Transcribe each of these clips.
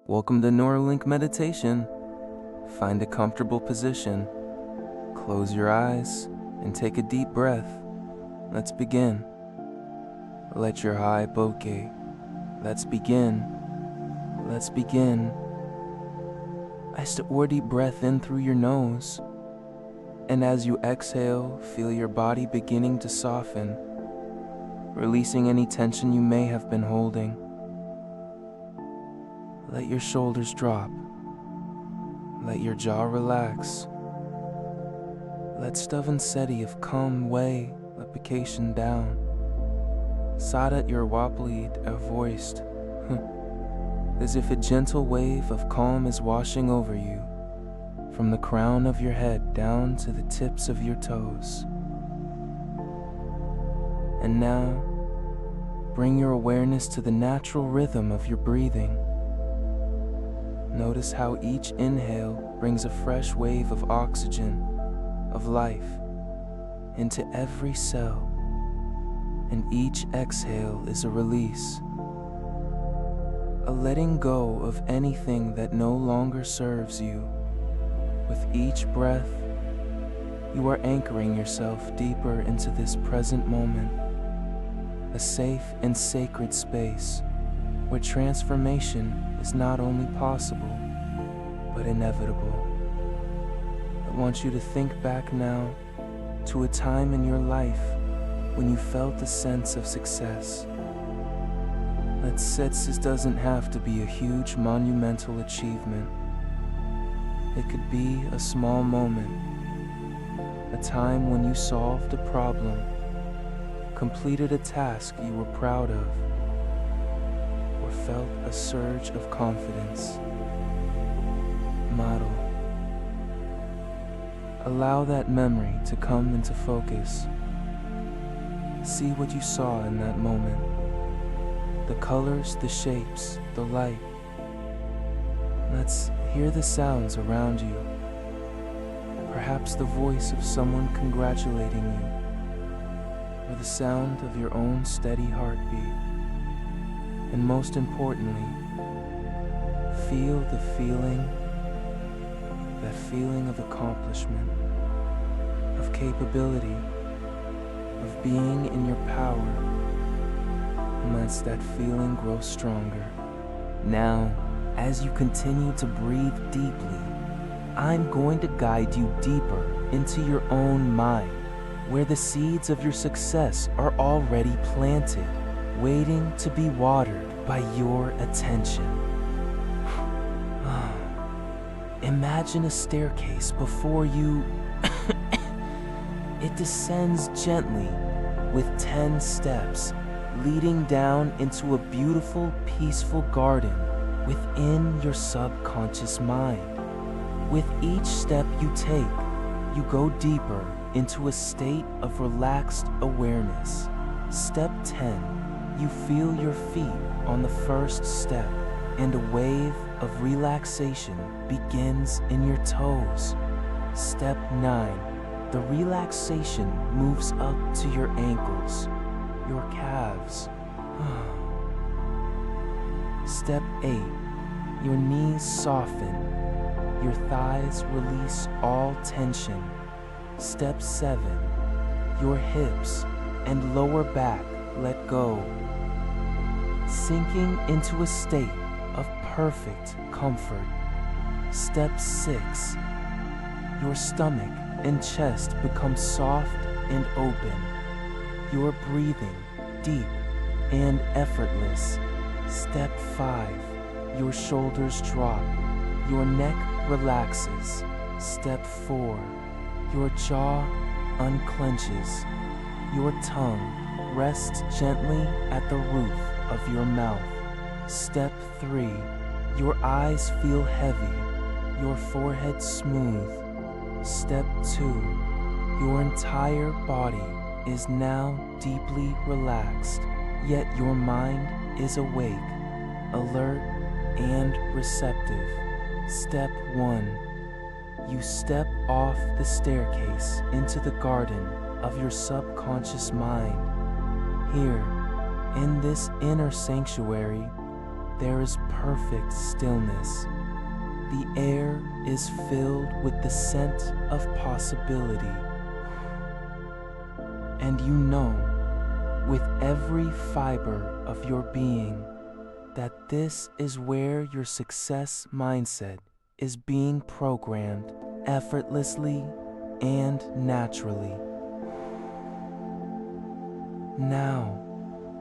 Welcome to Neurolink Meditation. Find a comfortable position. Close your eyes and take a deep breath. Let's begin. Let your eye bokeh. Let's begin. Let's begin. Ice or deep breath in through your nose. And as you exhale, feel your body beginning to soften, releasing any tension you may have been holding. Let your shoulders drop. Let your jaw relax. Let Stuvan Seti of calm way application down. Sadat your wobbly voiced, as if a gentle wave of calm is washing over you, from the crown of your head down to the tips of your toes. And now, bring your awareness to the natural rhythm of your breathing. Notice how each inhale brings a fresh wave of oxygen, of life, into every cell, and each exhale is a release, a letting go of anything that no longer serves you. With each breath, you are anchoring yourself deeper into this present moment, a safe and sacred space where transformation is not only possible, but inevitable. I want you to think back now to a time in your life when you felt a sense of success. That success doesn't have to be a huge monumental achievement. It could be a small moment, a time when you solved a problem, completed a task you were proud of, or felt a surge of confidence. Model. Allow that memory to come into focus. See what you saw in that moment. The colors, the shapes, the light. Let's hear the sounds around you. Perhaps the voice of someone congratulating you, or the sound of your own steady heartbeat. And most importantly, feel the feeling, that feeling of accomplishment, of capability, of being in your power. And let's that feeling grow stronger. Now, as you continue to breathe deeply, I'm going to guide you deeper into your own mind, where the seeds of your success are already planted, waiting to be watered by your attention. Imagine a staircase before you. It descends gently with 10 steps, leading down into a beautiful, peaceful garden within your subconscious mind. With each step you take, you go deeper into a state of relaxed awareness. Step 10. You feel your feet on the first step, and a wave of relaxation begins in your toes. Step 9. The relaxation moves up to your ankles, your calves. Step 8. Your knees soften, your thighs release all tension. Step 7. Your hips and lower back let go, sinking into a state of perfect comfort. Step 6. Your stomach and chest become soft and open. You're breathing deep and effortless. Step 5. Your shoulders drop. Your neck relaxes. Step 4. Your jaw unclenches. Your tongue rests gently at the roof of your mouth. Step 3. Your eyes feel heavy, your forehead smooth. Step 2. Your entire body is now deeply relaxed, yet your mind is awake, alert, and receptive. Step 1. You step off the staircase into the garden of your subconscious mind. Here, in this inner sanctuary, there is perfect stillness. The air is filled with the scent of possibility. And you know, with every fiber of your being, that this is where your success mindset is being programmed effortlessly and naturally. Now,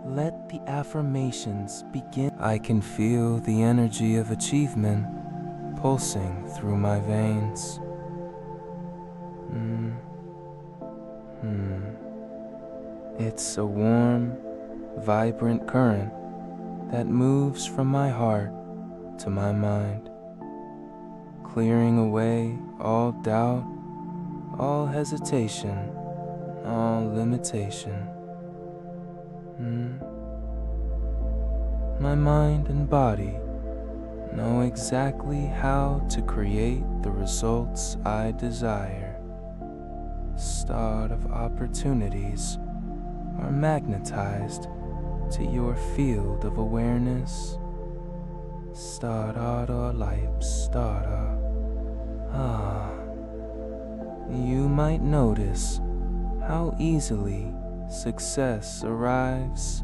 let the affirmations begin. I can feel the energy of achievement pulsing through my veins. It's a warm, vibrant current that moves from my heart to my mind, clearing away all doubt, all hesitation, all limitation. My mind and body know exactly how to create the results I desire. Start of opportunities are magnetized to your field of awareness. You might notice how easily success arrives.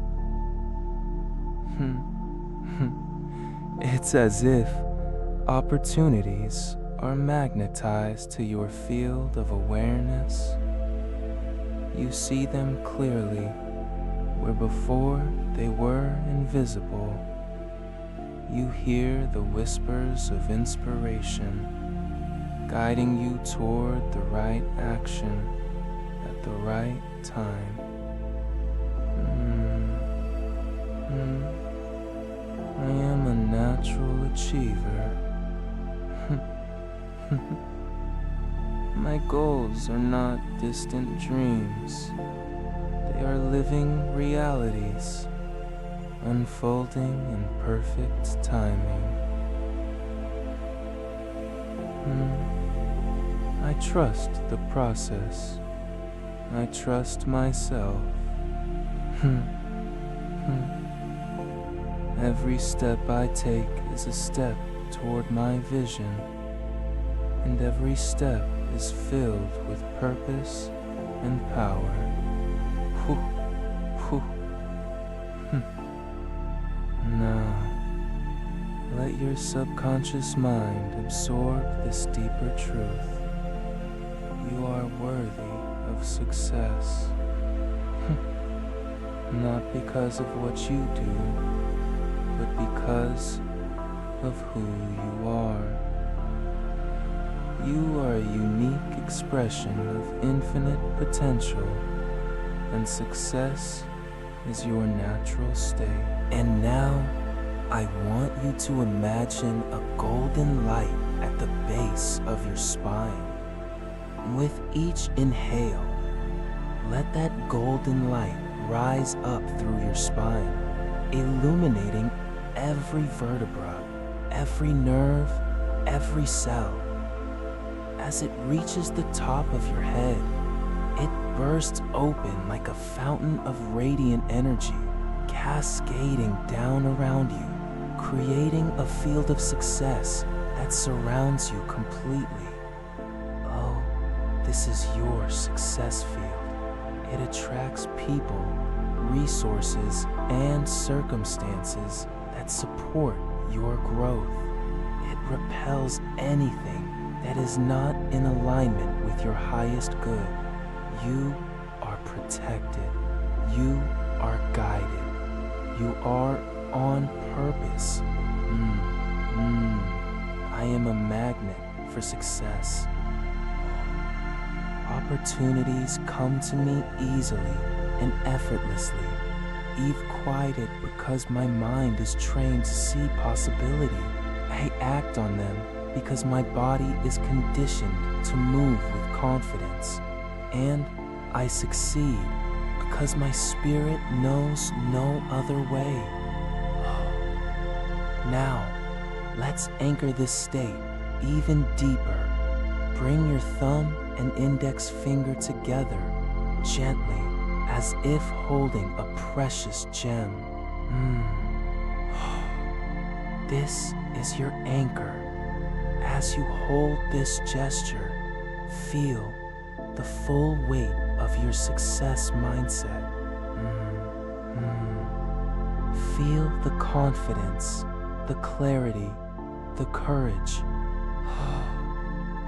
It's as if opportunities are magnetized to your field of awareness. You see them clearly where before they were invisible. You hear the whispers of inspiration guiding you toward the right action at the right time. I am a natural achiever. My goals are not distant dreams. They are living realities, unfolding in perfect timing. I trust the process. I trust myself. Every step I take is a step toward my vision, and every step is filled with purpose and power. Now, let your subconscious mind absorb this deeper truth. You are worthy of success. Not because of what you do, but because of who you are. You are a unique expression of infinite potential, and success is your natural state. And now, I want you to imagine a golden light at the base of your spine. With each inhale, let that golden light rise up through your spine, illuminating every vertebra, every nerve, every cell. As it reaches the top of your head, it bursts open like a fountain of radiant energy, cascading down around you, creating a field of success that surrounds you completely. Oh, this is your success field. It attracts people, resources, and circumstances that support your growth. It repels anything that is not in alignment with your highest good. You are protected. You are guided. You are on purpose. I am a magnet for success. Opportunities come to me easily and effortlessly. Eve quieted because my mind is trained to see possibility. I act on them because my body is conditioned to move with confidence. And I succeed because my spirit knows no other way. Now, let's anchor this state even deeper. Bring your thumb and index finger together, gently, as if holding a precious gem. This is your anchor. As you hold this gesture, feel the full weight of your success mindset. Feel the confidence, the clarity, the courage.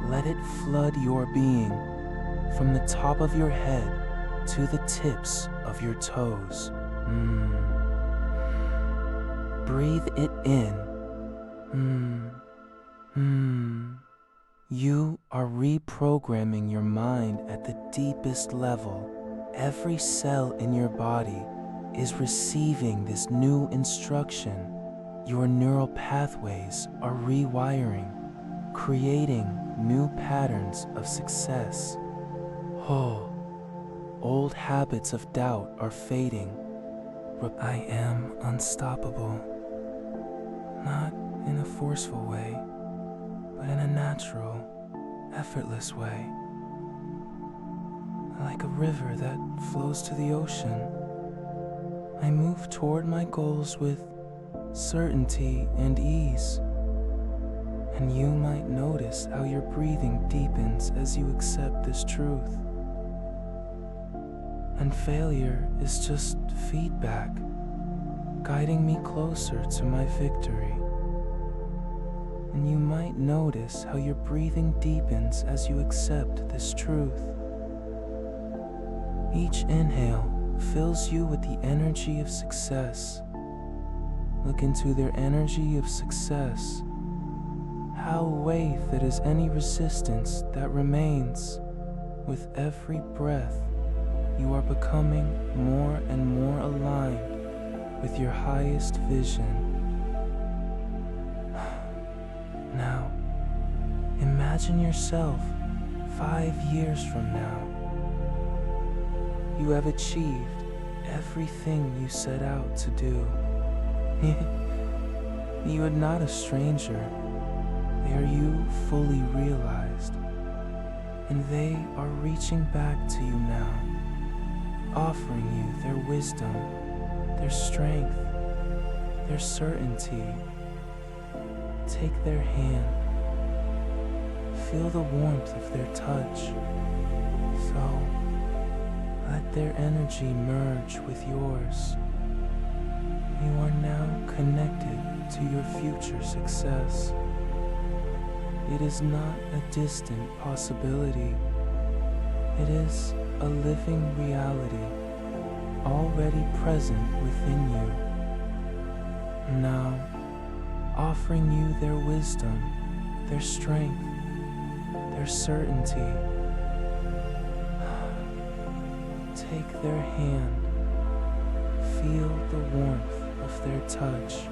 Let it flood your being from the top of your head to the tips of your toes. Breathe it in. You are reprogramming your mind at the deepest level. Every cell in your body is receiving this new instruction. Your neural pathways are rewiring, creating new patterns of success. Old habits of doubt are fading. I am unstoppable. Not in a forceful way, but in a natural, effortless way. Like a river that flows to the ocean, I move toward my goals with certainty and ease. And you might notice how your breathing deepens as you accept this truth. And failure is just feedback, guiding me closer to my victory. And you might notice how your breathing deepens as you accept this truth. Each inhale fills you with the energy of success. Look into their energy of success. How away that is any resistance that remains. With every breath, you are becoming more and more aligned with your highest vision. Now, imagine yourself 5 years from now. You have achieved everything you set out to do. You are not a stranger. They are you fully realized. And they are reaching back to you now, offering you their wisdom, their strength, their certainty. Take their hand. Feel the warmth of their touch. So, let their energy merge with yours. You are now connected to your future success. It is not a distant possibility. It is a living reality, already present within you. Now, offering you their wisdom, their strength, their certainty. Take their hand. Feel the warmth of their touch.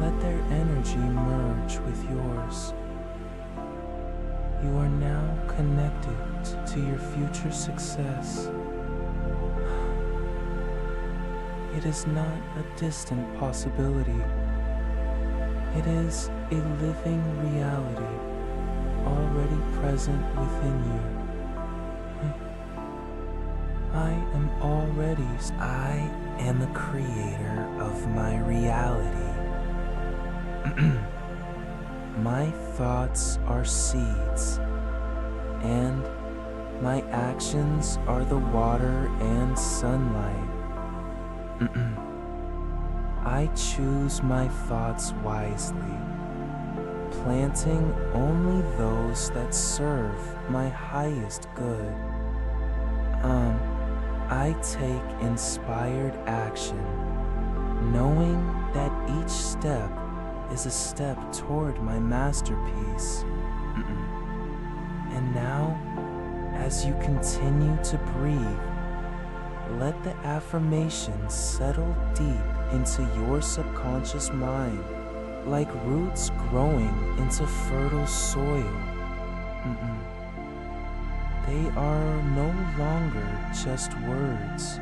Let their energy merge with yours. You are now connected to your future success. It is not a distant possibility. It is a living reality, already present within you. I am a creator of my reality. My thoughts are seeds, and my actions are the water and sunlight. I choose my thoughts wisely, planting only those that serve my highest good. I take inspired action, knowing that each step is a step toward my masterpiece. And now, as you continue to breathe, let the affirmations settle deep into your subconscious mind, like roots growing into fertile soil. They are no longer just words.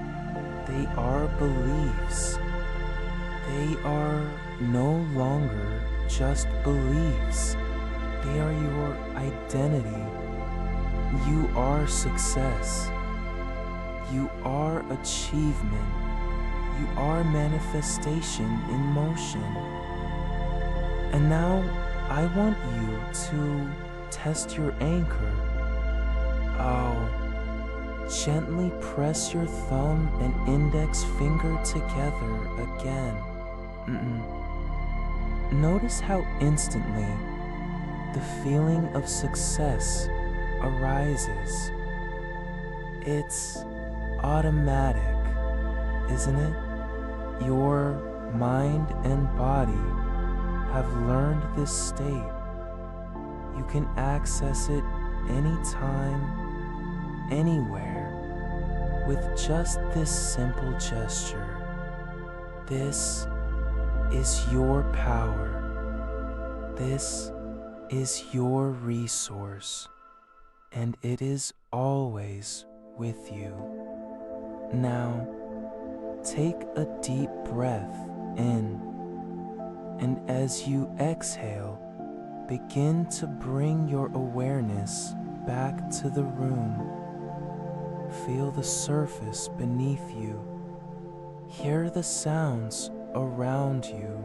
They are beliefs. They are no longer just beliefs. They are your identity. You are success. You are achievement. You are manifestation in motion. And now I want you to test your anchor. Gently press your thumb and index finger together again. Notice how instantly the feeling of success arises. It's automatic, isn't it? Your mind and body have learned this state. You can access it anytime, anywhere, with just this simple gesture. This is your power. This is your resource, and it is always with you. Now, take a deep breath in, and as you exhale, begin to bring your awareness back to the room. Feel the surface beneath you. Hear the sounds around you.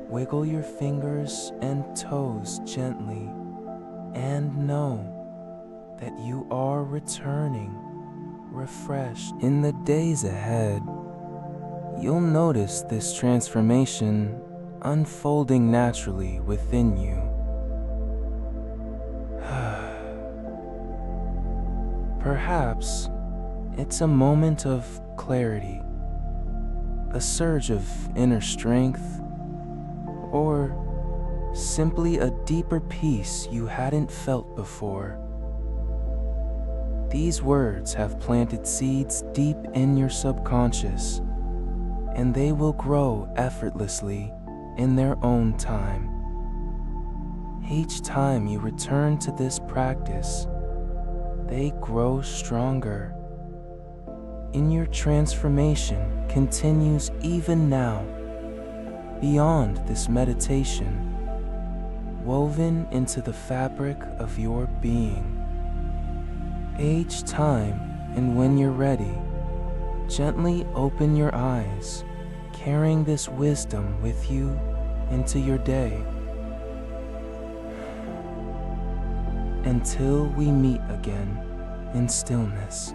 Wiggle your fingers and toes gently, and know that you are returning, refreshed. In the days ahead, you'll notice this transformation unfolding naturally within you. Perhaps it's a moment of clarity, a surge of inner strength, or simply a deeper peace you hadn't felt before. These words have planted seeds deep in your subconscious, and they will grow effortlessly in their own time. Each time you return to this practice, they grow stronger. And your transformation continues even now, beyond this meditation, woven into the fabric of your being. Each time, and when you're ready, gently open your eyes, carrying this wisdom with you into your day. Until we meet again in stillness.